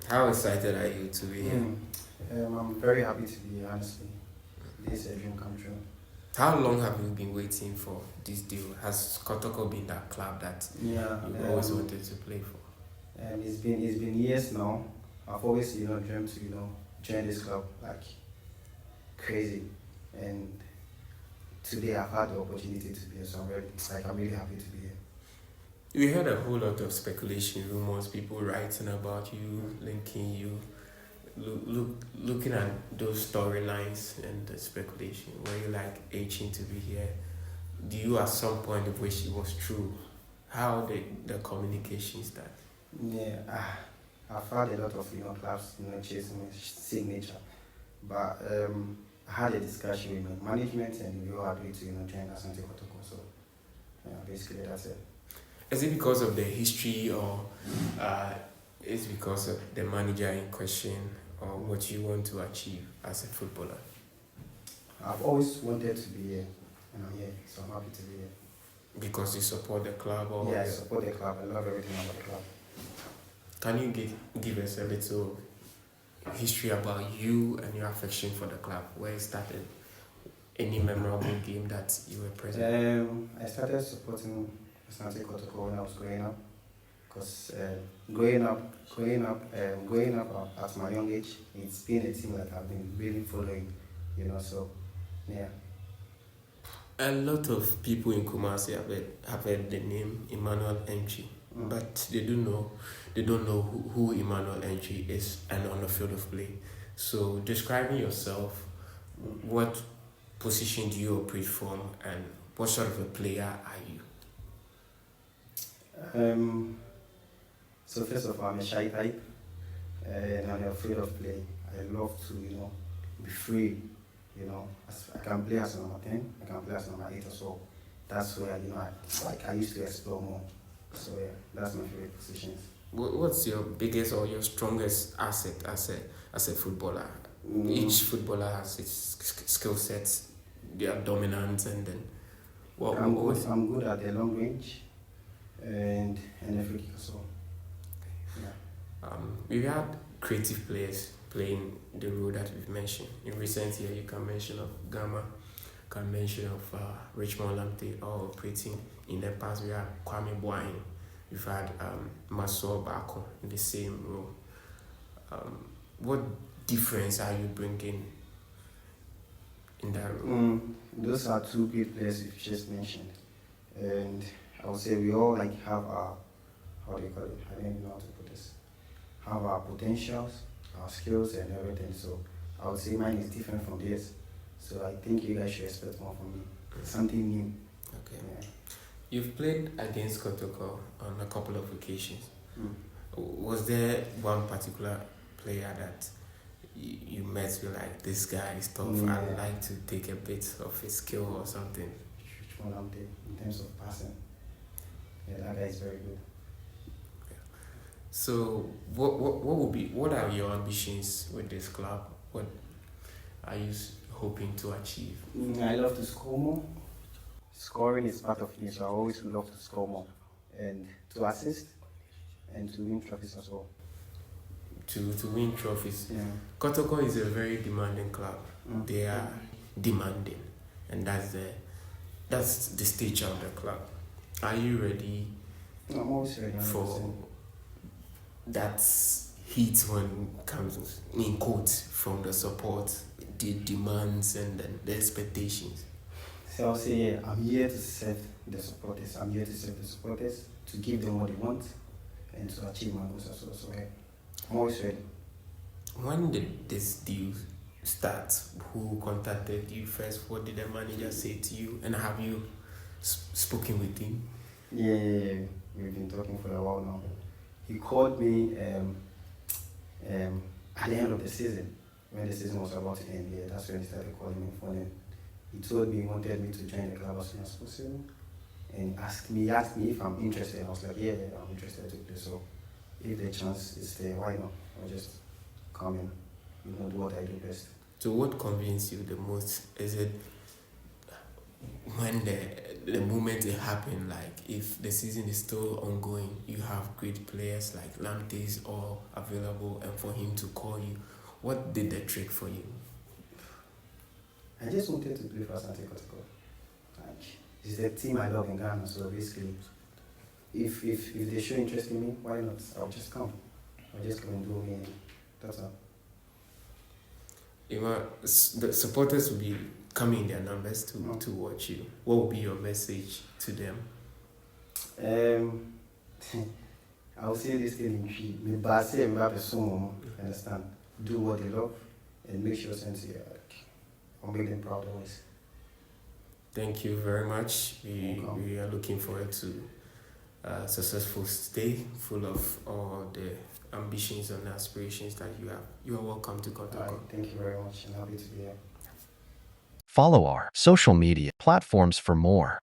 How excited are you to be here? I'm very happy to be here, honestly. This is a dream come true. How long have you been waiting for this deal? Has Kotoko been that club that Yeah, you've always wanted to play for? it's been years now. I've always dreamt to join this club like crazy, and today I've had the opportunity to be here. So I'm really happy to be here. We heard a whole lot of speculation, rumors, people writing about you, linking you. Looking at those storylines and the speculation, were you like itching to be here? Do you at some point wish it was true? How did the communication start? Yeah, I've had a lot of clubs chasing my signature, but I had a discussion with my management and we all agreed to join Asante Kotoko. So yeah, basically that's it. Is it because of the history or is it because of the manager in question or what you want to achieve as a footballer? I've always wanted to be here, and I'm here, so I'm happy to be here. Because you support the club or Yeah, I support the club. I love everything about the club. can you give us a little history about you and your affection for the club? Where it started? Any memorable game that you were present? I started supporting Asante Kotoko when I was growing up, because growing up at my young age, it's been a team that I've been really following, So yeah. A lot of people in Kumasi have heard the name Emmanuel Antwi, but they don't know who Emmanuel Antwi is and on the field of play. So describing yourself, what position do you operate from and what sort of a player are you? So first of all, I'm a shy type, and I'm afraid of play. I love to, be free. I can play as a number 10, I can play as a number 8 or so. That's where I used to explore more. So yeah, that's my favorite positions. What's your biggest or your strongest asset as a footballer? Each footballer has its skill sets, their dominance, and then I'm good at the long range and the free kick as well. Yeah. We've had creative players playing the role that we've mentioned. In recent years, you can mention of Gamma, can mention of Richmond Lamptey, all operating. In the past, we had Kwame Boahin. We've had Maso Bako in the same role. What difference are you bringing in that role? Those are two great players you've just mentioned. And I would say we all have our, how do you call it? I don't even know how to put this. Have our potentials, our skills and everything. So I would say mine is different from theirs. So I think you guys should expect more from me. Something new. Okay. Yeah. You've played against Kotoko on a couple of occasions. Was there one particular player that you met, you're like, this guy is tough, Yeah. I'd like to take a bit of his skill or something? In terms of passing. Yeah, that guy is very good. So what are your ambitions with this club? What are you hoping to achieve? I love to score more. Scoring is part of me, so I always love to score more and to assist and to win trophies as well. To win trophies. Yeah. Kotoko is a very demanding club. They are demanding, and that's the stage of the club. Are you ready I'm always ready for that heat when it comes in quotes from the support, the demands and then the expectations? So I'll say, yeah, I'm here to serve the supporters. I'm here to serve the supporters, to give them what they want, and to achieve my goals as well. So yeah, I'm always ready. When did this deal start? Who contacted you first? What did the manager say to you? And have you spoken with him? Yeah, we've been talking for a while now. He called me at the end of the season, when the season was about to end. Yeah, that's when he started calling me for it. He told me he wanted me to join the club as soon as possible, and he asked me if I'm interested. I was like, yeah, I'm interested to play. So if the chance is there, why not? I'll just come and do what I do best. So what convinced you the most? Is it when the moment it happened, like if the season is still ongoing, you have great players like Lamptey's all available, and for him to call you, what did the trick for you? I just wanted to play for Asante Kotoko. Like, it's the team I love in Ghana, so basically, if they show interest in me, why not? I'll just come. I'll just come and do me, and that's all. The supporters will be coming in their numbers to watch you. What will be your message to them? I'll say this thing in Twi. Me ba say me ba person, understand? Do what they love and make sure sense I'll make them proud always. Thank you very much. We are looking forward to a successful stay full of all the ambitions and aspirations that you have. You are welcome to Kotoko. Thank you very much, and happy to be here. Follow our social media platforms for more.